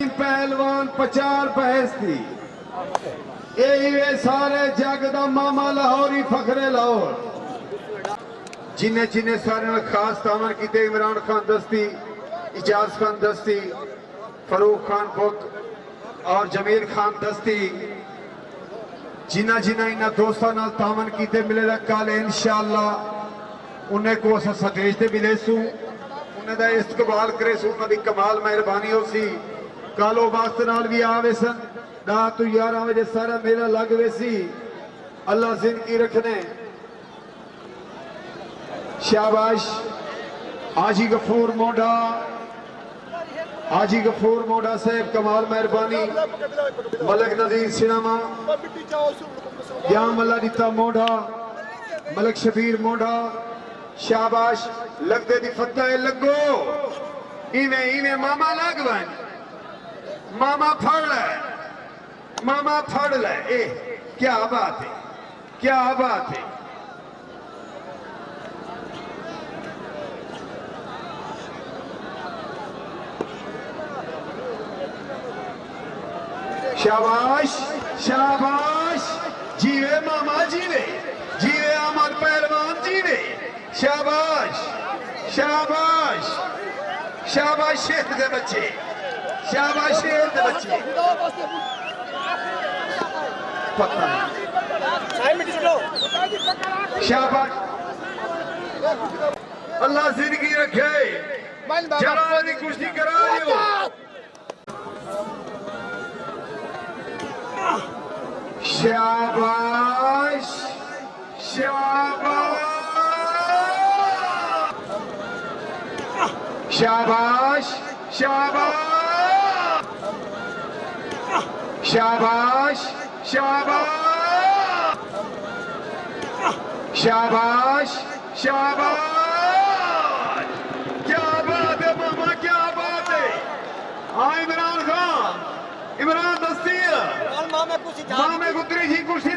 पहलवान पचार बहस थी ये सारे जग दा मामा लाहौरी फखरे लाहौर जिन्हें जिन्हें सारे खास तामन किते इमरान खान दस्ती, इजाज खान दस्ती, फरूक खान बुक और जमीर खान दस्ती जिन्हें जिन्हें इन्होंने दोस्तों नाल तामन किते मिलेगा कल इंशाअल्लाह उन्हें को अस स्टेज ते मिले सू उन्हें दा इस्तकबाल करे सू उन्होंने कमाल मेहरबानी हो सी कालो वास्ते नाल भी आवे सन रात 11 बजे सारा मेला लग वैसी अल्लाह जिंदगी रखने शाबाश हाजी गफूर मोढ़ा हाजी गफूर मोढ़ा साहब कमाल मेहरबानी मलक नजीर सिनेमा या मल्ला दिता मोढ़ा मलक शबीर मोढ़ा शाबाश लगदे दी फतह लगो इवें इवें मामा लग वन मामा फड़ ले ए क्या बात है क्या बात है शाबाश शाबाश जीवे मामा जीवे जीवे अमर पहलवान जीवे शाबाश शाबाश शाबाश शेर दे बच्चे शाबाश शेर दे बच्चे शाबाश अल्लाह जिंदगी रखे जरा दी कुश्ती करा लियो शाबाश शाबाश शाबाश शाबाश शाबाश शाबाश शाबाश शाबाश क्या बात है मामा क्या बात है हाँ इमरान खान इमरान दस्ती मामे गुजरी जी कुर्सी